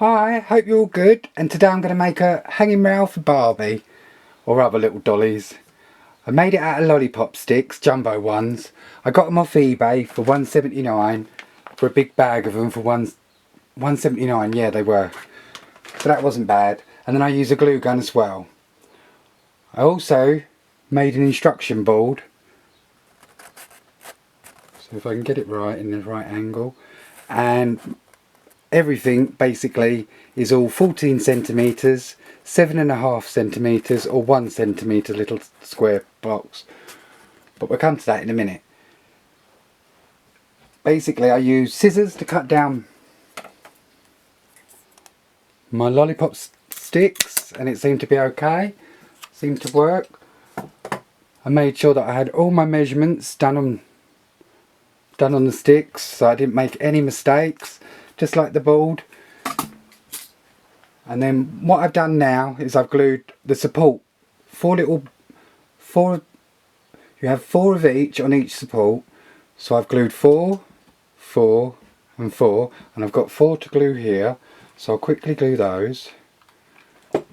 Hi, hope you're all good, and today I'm going to make a hanging rail for Barbie, or other little dollies. I made it out of lollipop sticks, jumbo ones. I got them off eBay for $1.79 for a big bag of them for $1.79, yeah they were. So that wasn't bad. And then I used a glue gun as well. I also made an instruction board. So if I can get it right in the right angle. And everything basically is all 14 centimetres, 7.5 centimetres or 1 centimetre little square box. But we'll come to that in a minute. Basically I use scissors to cut down my lollipop sticks and it seemed to be okay, seemed to work. I made sure that I had all my measurements done on the sticks so I didn't make any mistakes, just like the board. And then what I've done now is I've glued the support, you have 4 of each on each support. So I've glued 4, 4 and 4, and I've got 4 to glue here. So I'll quickly glue those. And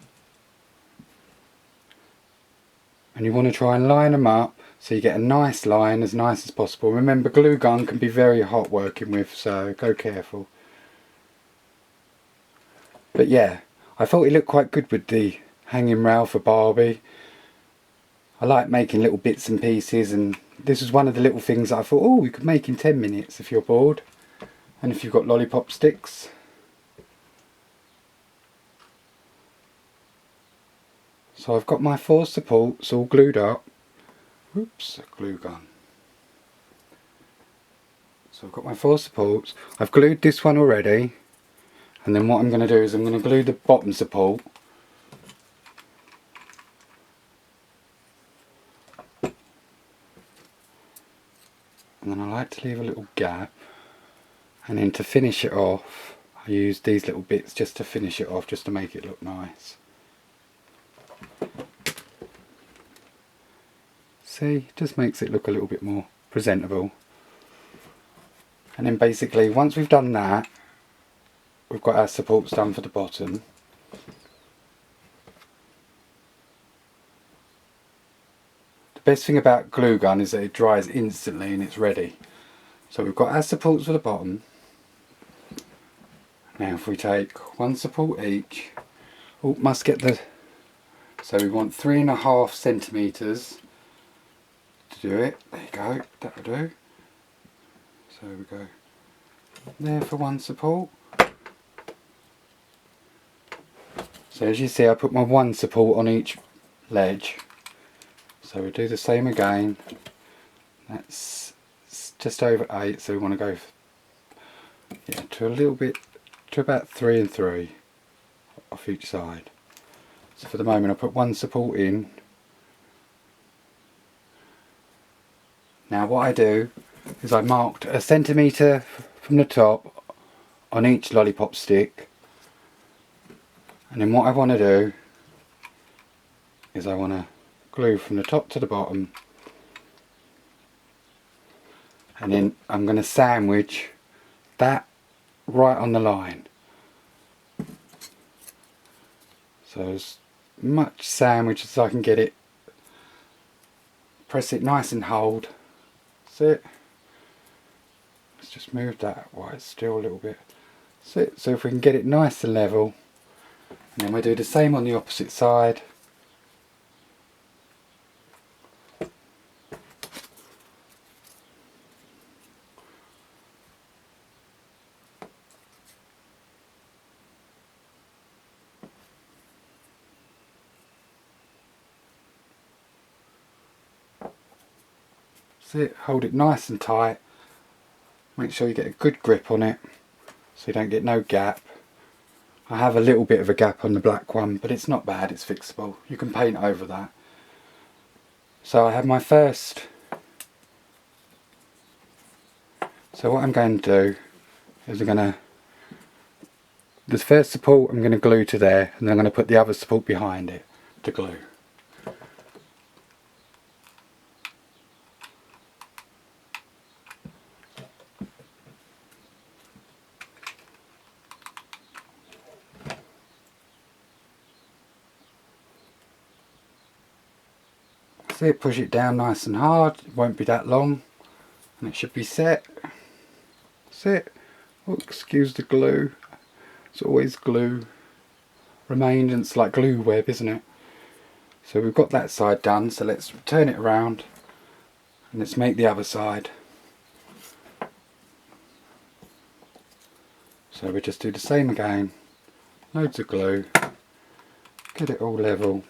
you want to try and line them up so you get a nice line, as nice as possible. Remember, glue gun can be very hot working with, so go careful. But yeah, I thought it looked quite good with the hanging rail for Barbie. I like making little bits and pieces, and this was one of the little things that I thought, oh, you could make in 10 minutes if you're bored. And if you've got lollipop sticks. So I've got my 4 supports all glued up. Oops, a glue gun. So I've got my 4 supports. I've glued this one already. And then what I'm going to do is I'm going to glue the bottom support. And then I like to leave a little gap. And then to finish it off, I use these little bits just to finish it off, just to make it look nice. See, just makes it look a little bit more presentable. And then basically, once we've done that, we've got our supports done for the bottom. The best thing about glue gun is that it dries instantly and it's ready. So we've got our supports for the bottom. Now if we take 1 support each, oh, must get the, so we want 3.5 centimetres to do it. There you go, that'll do. So we go there for 1 support. So as you see, I put my 1 support on each ledge. So we do the same again. That's just over 8, so we want to go to a little bit, to about 3 and 3 off each side. So for the moment I put 1 support in. Now what I do is I marked 1 centimetre from the top on each lollipop stick, and then what I want to do is I want to glue from the top to the bottom, and then I'm going to sandwich that right on the line. So as much sandwich as I can get it. Press it nice and hold. That's it. Let's just move that while it's still a little bit. That's it. So if we can get it nice and level, and then we do the same on the opposite side. That's it. Hold it nice and tight. Make sure you get a good grip on it so you don't get no gap. I have a little bit of a gap on the black one, but it's not bad, it's fixable. You can paint over that. So I have my first. So what I'm going to do is this first support I'm going to glue to there, and then I'm going to put the other support behind it to glue. See it, push it down nice and hard, it won't be that long and it should be set. That's it. Oh, excuse the glue, it's always glue remained and it's like glue web, isn't it? So we've got that side done, so let's turn it around and let's make the other side. So we just do the same again, loads of glue, get it all level,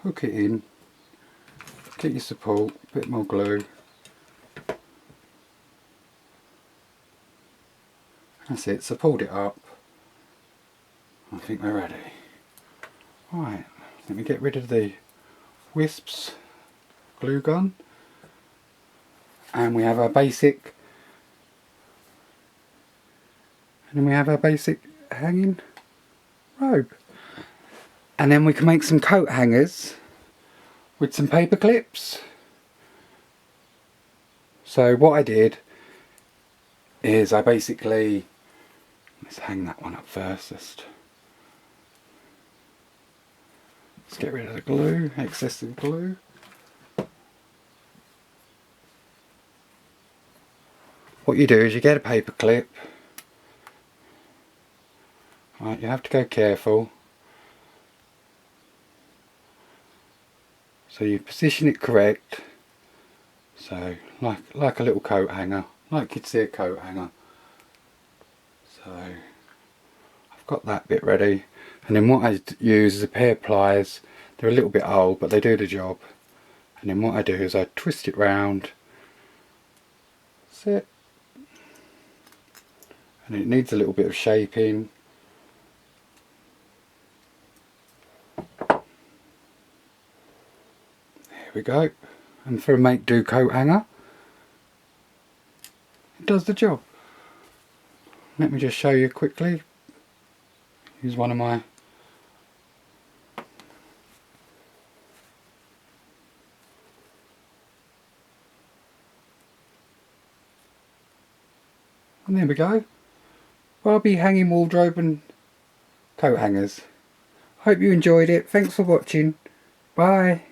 hook it in, get your support, a bit more glue. That's it, support it up. I think we're ready. Right, let me get rid of the wisps glue gun. And we have our basic, and then we have our basic hanging robe. And then we can make some coat hangers with some paper clips. So what I did is I basically, let's hang that one up first. Let's get rid of the glue, excessive glue. What you do is you get a paper clip. Right, you have to go careful. So you position it correct. So like a little coat hanger, like you'd see a coat hanger. So I've got that bit ready. And then what I use is a pair of pliers. They're a little bit old, but they do the job. And then what I do is I twist it round. That's it. And it needs a little bit of shaping. There we go. And for a make do coat hanger, it does the job. Let me just show you quickly. Use one of my and there we go. Barbie hanging wardrobe and coat hangers. Hope you enjoyed it. Thanks for watching. Bye.